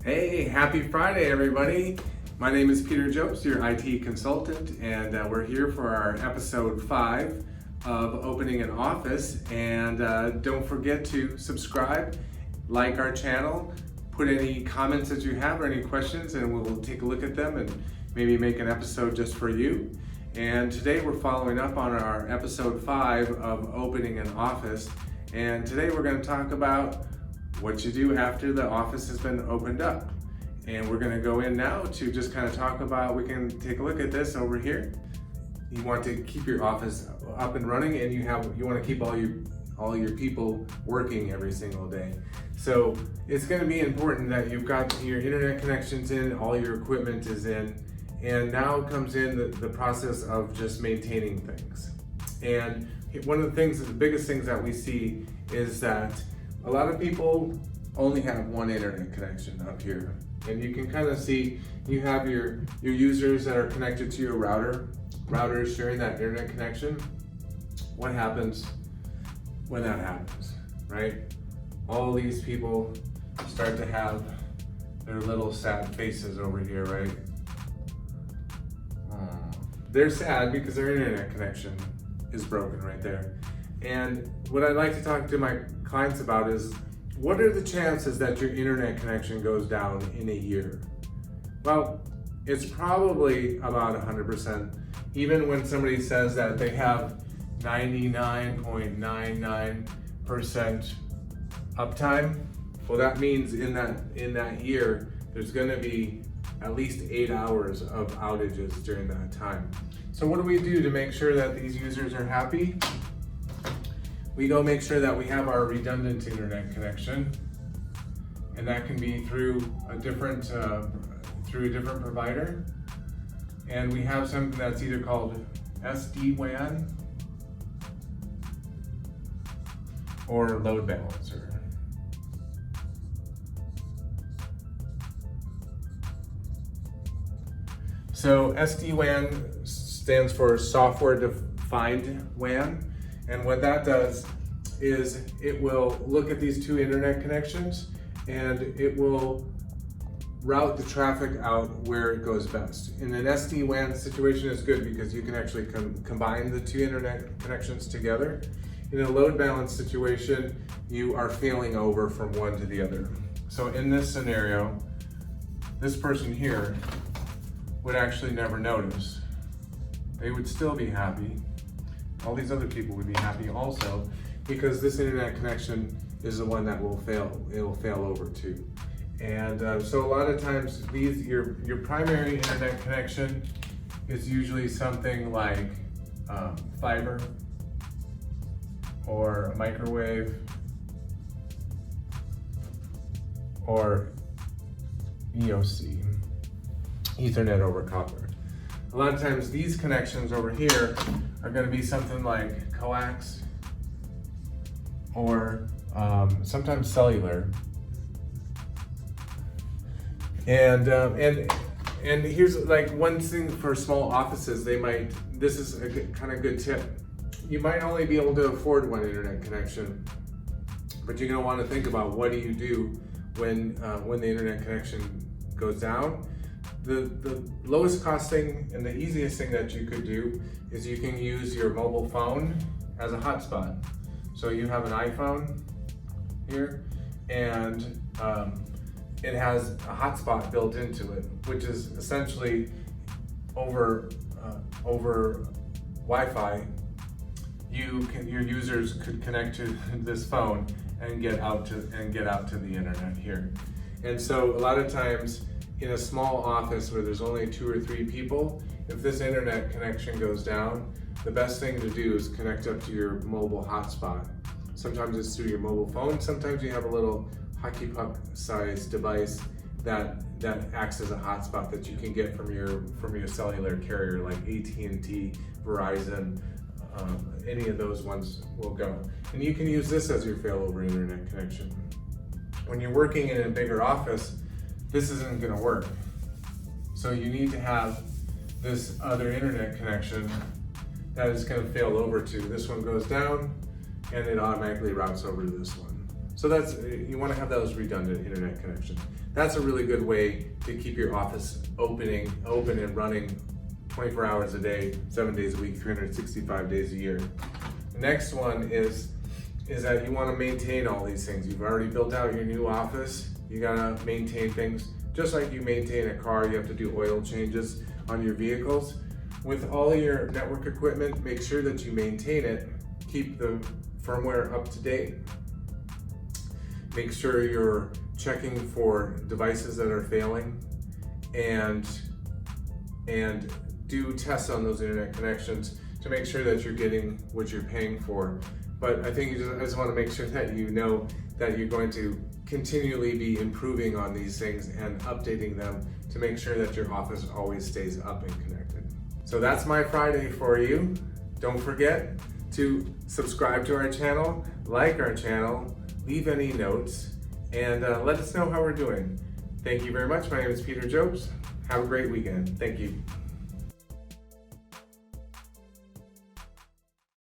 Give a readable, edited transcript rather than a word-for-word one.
Hey, happy Friday, everybody. My name is Peter Jobst, your IT consultant, and we're here for our episode 5 of Opening an Office. And don't forget to subscribe, like our channel, put any comments that you have or any questions, and we'll take a look at them and maybe make an episode just for you. And today we're following up on our episode 5 of Opening an Office. And today we're going to talk about what you do after the office has been opened up. And we're going to go in now to just kind of talk about, we can take a look at this over here. You want to keep your office up and running, and you want to keep all your people working every single day. So it's going to be important that you've got your internet connections in, all your equipment is in, and now comes in the process of just maintaining things. And one of the things, the biggest things that we see is that a lot of people only have one internet connection up here. And you can kind of see, you have your users that are connected to your router is sharing that internet connection. What happens when that happens, right? All these people start to have their little sad faces over here, right? They're sad because their internet connection is broken right there. And what I'd like to talk to my clients about is, what are the chances that your internet connection goes down in a year? Well, it's probably about 100%. Even when somebody says that they have 99.99% uptime, well, that means in that year, there's gonna be at least 8 hours of outages during that time. So what do we do to make sure that these users are happy? We go make sure that we have our redundant internet connection, and that can be through a different provider. And we have something that's either called SD-WAN or load balancer. So SD-WAN stands for software defined WAN. And what that does is it will look at these two internet connections and it will route the traffic out where it goes best. In an SD-WAN situation, is good because you can actually combine the two internet connections together. In a load balance situation, you are failing over from one to the other. So in this scenario, this person here would actually never notice. They would still be happy. All these other people would be happy also, because this internet connection is the one that will fail. It will fail over too. And so a lot of times your primary internet connection is usually something like fiber or a microwave or EOC, Ethernet over copper. A lot of times these connections over here are going to be something like coax or sometimes cellular. And here's like one thing for small offices, this is a kind of good tip. You might only be able to afford one internet connection, but you're going to want to think about, what do you do when the internet connection goes down? The lowest cost thing and the easiest thing that you could do is you can use your mobile phone as a hotspot. So you have an iPhone here, and it has a hotspot built into it, which is essentially over Wi-Fi. Your users could connect to this phone and get out to the internet here. And so a lot of times, in a small office where there's only 2 or 3 people, if this internet connection goes down, the best thing to do is connect up to your mobile hotspot. Sometimes it's through your mobile phone, sometimes you have a little hockey puck sized device that acts as a hotspot that you can get from your cellular carrier, like AT&T, Verizon, any of those ones will go. And you can use this as your failover internet connection. When you're working in a bigger office, this isn't going to work. So you need to have this other internet connection that is going to fail over to. This one goes down and it automatically routes over to this one. So you want to have those redundant internet connections. That's a really good way to keep your office open and running 24 hours a day, 7 days a week, 365 days a year. The next one is that you want to maintain all these things. You've already built out your new office. You gotta maintain things. Just like you maintain a car, you have to do oil changes on your vehicles. With all your network equipment, make sure that you maintain it. Keep the firmware up to date. Make sure you're checking for devices that are failing, and do tests on those internet connections to make sure that you're getting what you're paying for. But I think I just want to make sure that you know that you're going to continually be improving on these things and updating them to make sure that your office always stays up and connected. So that's my Friday for you. Don't forget to subscribe to our channel, like our channel, leave any notes, and let us know how we're doing. Thank you very much. My name is Peter Jobst. Have a great weekend. Thank you.